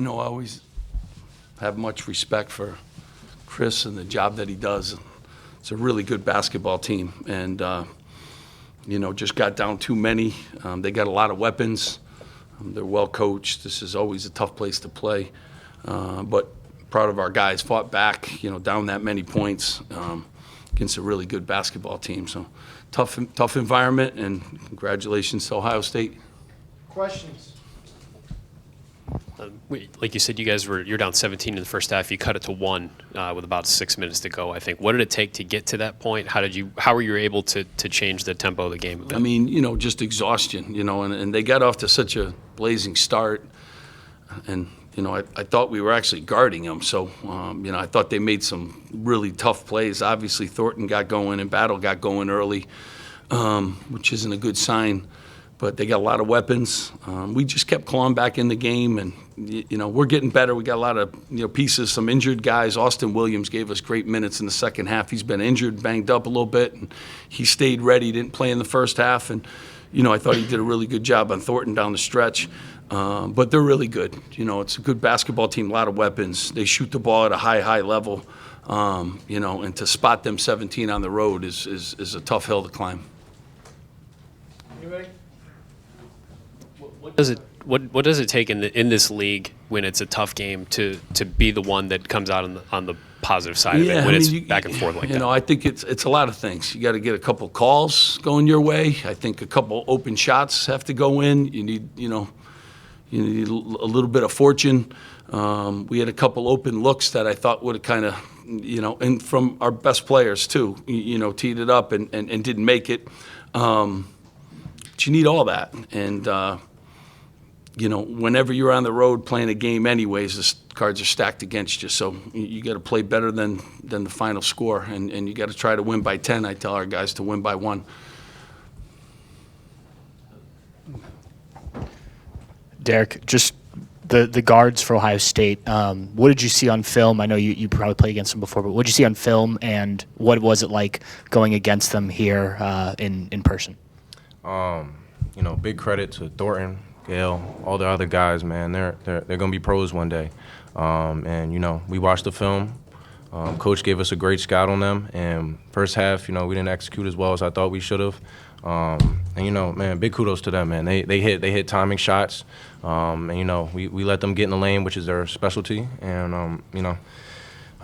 I always have much respect for Chris and the job that he does. It's a really good basketball team, and just got down too many. They got a lot of weapons. They're well coached. This is always a tough place to play, but proud of our guys. Fought back, down that many points against a really good basketball team. So tough environment, and congratulations to Ohio State. Questions? Like you said, you're down 17 in the first half. You cut it to 1 with about 6 minutes to go, I think. What did it take to get to that point? How were you able to change the tempo of the game a bit? I mean, just exhaustion, and they got off to such a blazing start. And, I thought we were actually guarding them. So, I thought they made some really tough plays. Obviously, Thornton got going and Battle got going early, which isn't a good sign. But they got a lot of weapons. We just kept clawing back in the game, and we're getting better. We got a lot of pieces, some injured guys. Austin Williams gave us great minutes in the second half. He's been injured, banged up a little bit, and he stayed ready. Didn't play in the first half, and I thought he did a really good job on Thornton down the stretch. But they're really good. It's a good basketball team, a lot of weapons. They shoot the ball at a high level, and to spot them 17 on the road is a tough hill to climb. Anybody? What does it take in this league when it's a tough game to be the one that comes out on the positive side of it when it's back and forth like that? I think it's a lot of things. You got to get a couple calls going your way. I think a couple open shots have to go in. You need a little bit of fortune. We had a couple open looks that I thought would have kind of and from our best players too. Teed it up and didn't make it. But you need all that, and whenever you're on the road playing a game anyways, the cards are stacked against you. So you got to play better than the final score, and you got to try to win by 10. I tell our guys to win by 1. Derek, just the guards for Ohio State, what did you see on film? I know you probably played against them before, but what did you see on film, and what was it like going against them here in person? Big credit to Thornton, Gale, all the other guys, man. They're gonna be pros one day. And we watched the film. Coach gave us a great scout on them, and first half, we didn't execute as well as I thought we should have. Man, big kudos to them, man. They hit timing shots, and we let them get in the lane, which is their specialty, and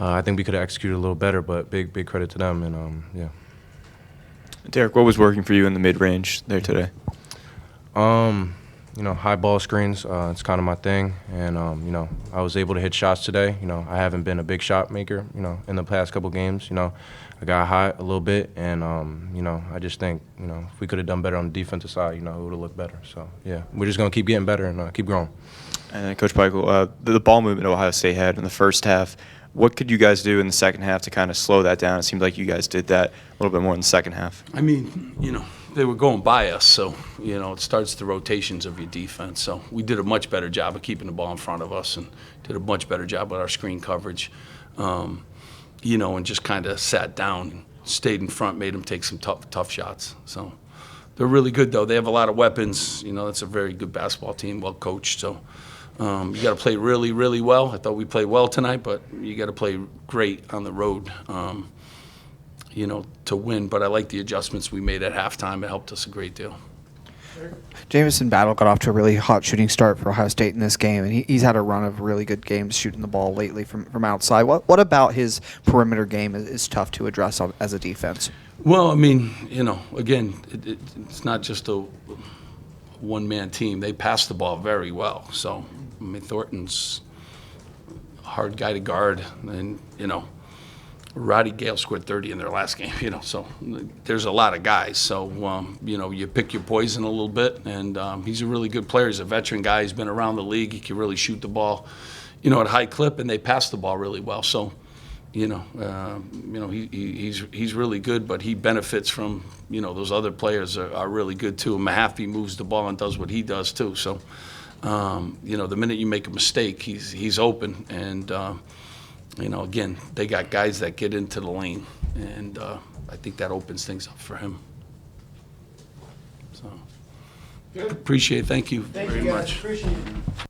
I think we could have executed a little better, but big credit to them, and yeah. Derek, what was working for you in the mid-range there today? High ball screens, it's kind of my thing, and I was able to hit shots today. I haven't been a big shot maker, in the past couple games. I got hot a little bit, and I just think, if we could have done better on the defensive side, it would have looked better. So yeah, we're just gonna keep getting better and keep growing. And Coach Pikiell, the ball movement Ohio State had in the first half, what could you guys do in the second half to kind of slow that down? It seemed like you guys did that a little bit more in the second half. I mean, they were going by us, so, it starts the rotations of your defense. So we did a much better job of keeping the ball in front of us and did a much better job with our screen coverage, and just kind of sat down and stayed in front, made them take some tough shots. So they're really good, though. They have a lot of weapons. It's a very good basketball team, well coached. So you got to play really, really well. I thought we played well tonight, but you got to play great on the road, to win. But I like the adjustments we made at halftime. It helped us a great deal. Jamison Battle got off to a really hot shooting start for Ohio State in this game, and he's had a run of really good games shooting the ball lately from outside. What about his perimeter game is tough to address as a defense? Well, I mean, again, it's not just a one-man team. They pass the ball very well. So, I mean, Thornton's a hard guy to guard, and, Roddy Gale scored 30 in their last game, so there's a lot of guys. So, you pick your poison a little bit, and he's a really good player. He's a veteran guy. He's been around the league. He can really shoot the ball, at a high clip, and they pass the ball really well. So, he's really good, but he benefits from, those other players are really good too. Mahaffey moves the ball and does what he does too. So, the minute you make a mistake, he's open, and again, they got guys that get into the lane, and I think that opens things up for him. So, Good. appreciate it. Thank you Thank very you guys. much. Appreciate it.